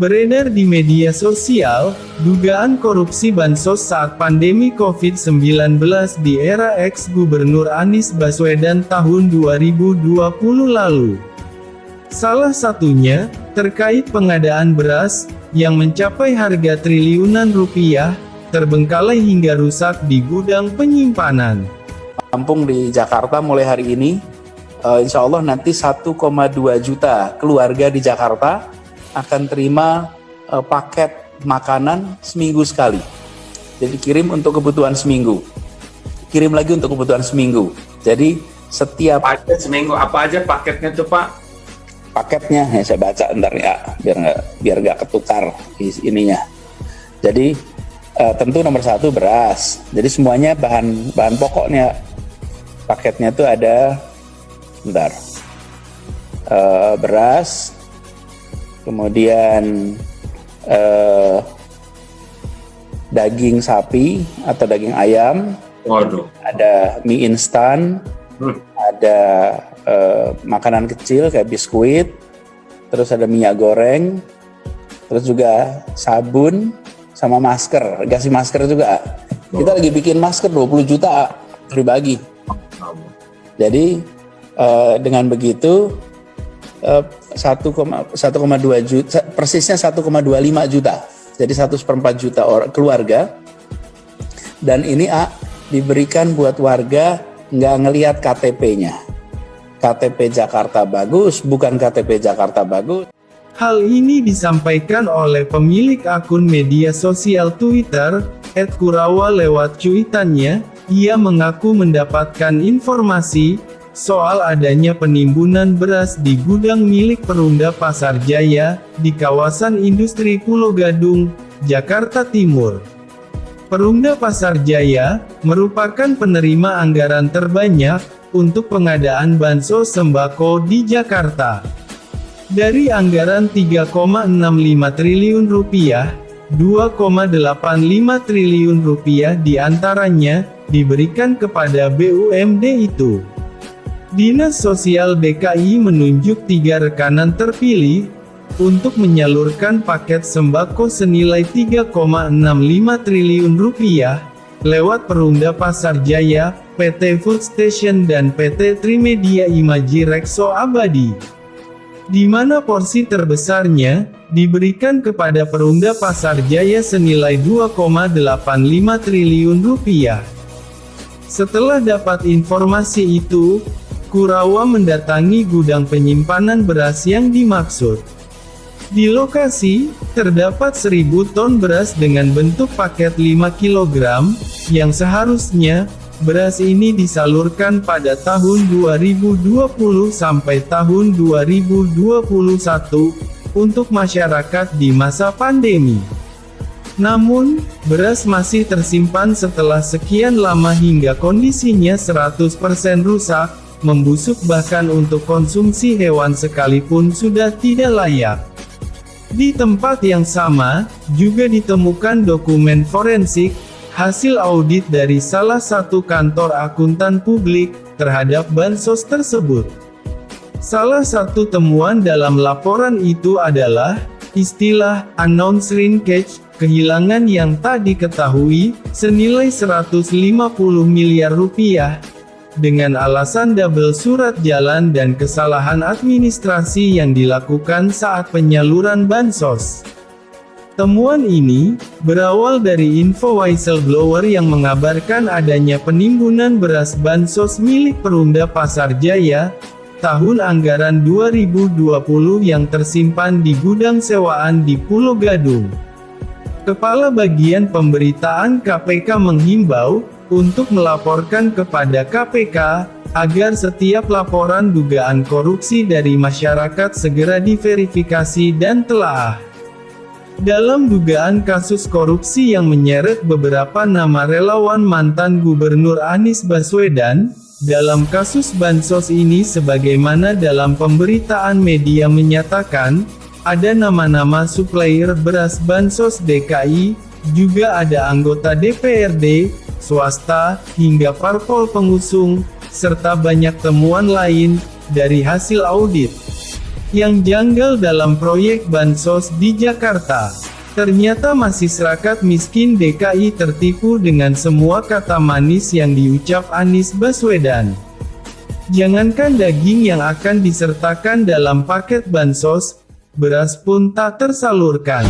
Beredar di media sosial, dugaan korupsi bansos saat pandemi COVID-19 di era ex-Gubernur Anies Baswedan tahun 2020 lalu. Salah satunya, terkait pengadaan beras, yang mencapai harga triliunan rupiah, terbengkalai hingga rusak di gudang penyimpanan. Kampung di Jakarta mulai hari ini, insya Allah nanti 1,2 juta keluarga di Jakarta akan terima paket makanan seminggu sekali. Jadi kirim untuk kebutuhan seminggu, kirim lagi untuk kebutuhan seminggu. Jadi setiap paket seminggu apa aja paketnya tuh Pak? Paketnya ya saya baca ntar ya, biar nggak ketukar ininya. Jadi tentu nomor 1 beras. Jadi semuanya bahan pokoknya paketnya tuh ada beras. Kemudian daging sapi atau daging ayam, Waduh. ada mie instan, ada makanan kecil kayak biskuit, terus ada minyak goreng, terus juga sabun sama masker, kasih masker juga. Kita lagi bikin masker 20 juta dibagi. Jadi dengan begitu 1,2 juta, persisnya 1,25 juta. Jadi 1/4 juta orang keluarga. Dan ini diberikan buat warga nggak ngelihat KTP-nya. KTP Jakarta bagus, bukan KTP Jakarta bagus. Hal ini disampaikan oleh pemilik akun media sosial Twitter, @Kurawa lewat cuitannya. Ia mengaku mendapatkan informasi soal adanya penimbunan beras di gudang milik Perumda Pasar Jaya, di kawasan industri Pulo Gadung, Jakarta Timur. Perumda Pasar Jaya merupakan penerima anggaran terbanyak untuk pengadaan bansos sembako di Jakarta. Dari anggaran 3,65 triliun rupiah, 2,85 triliun rupiah diantaranya diberikan kepada BUMD itu. Dinas Sosial DKI menunjuk 3 rekanan terpilih untuk menyalurkan paket sembako senilai 3,65 triliun rupiah lewat Perumda Pasar Jaya, PT Food Station dan PT Trimedia Imaji Rekso Abadi. Di mana porsi terbesarnya diberikan kepada Perumda Pasar Jaya senilai 2,85 triliun rupiah. Setelah dapat informasi itu, Kurawa mendatangi gudang penyimpanan beras yang dimaksud. Di lokasi, terdapat 1000 ton beras dengan bentuk paket 5 kg, yang seharusnya, beras ini disalurkan pada tahun 2020 sampai tahun 2021, untuk masyarakat di masa pandemi. Namun, beras masih tersimpan setelah sekian lama hingga kondisinya 100% rusak, membusuk bahkan untuk konsumsi hewan sekalipun sudah tidak layak. Di tempat yang sama, juga ditemukan dokumen forensik, hasil audit dari salah satu kantor akuntan publik, terhadap bansos tersebut. Salah satu temuan dalam laporan itu adalah, istilah, unknown shrinkage, kehilangan yang tak diketahui, senilai 150 miliar rupiah, dengan alasan double surat jalan dan kesalahan administrasi yang dilakukan saat penyaluran bansos. Temuan ini berawal dari info whistleblower yang mengabarkan adanya penimbunan beras bansos milik Perumda Pasar Jaya tahun anggaran 2020 yang tersimpan di gudang sewaan di Pulo Gadung. Kepala Bagian Pemberitaan KPK menghimbau untuk melaporkan kepada KPK, agar setiap laporan dugaan korupsi dari masyarakat segera diverifikasi dan telaah. Dalam dugaan kasus korupsi yang menyeret beberapa nama relawan mantan Gubernur Anies Baswedan, dalam kasus bansos ini sebagaimana dalam pemberitaan media menyatakan, ada nama-nama supplier beras bansos DKI, juga ada anggota DPRD, swasta, hingga parpol pengusung, serta banyak temuan lain, dari hasil audit. Yang janggal dalam proyek bansos di Jakarta, ternyata masyarakat miskin DKI tertipu dengan semua kata manis yang diucap Anies Baswedan. Jangankan daging yang akan disertakan dalam paket bansos, beras pun tak tersalurkan.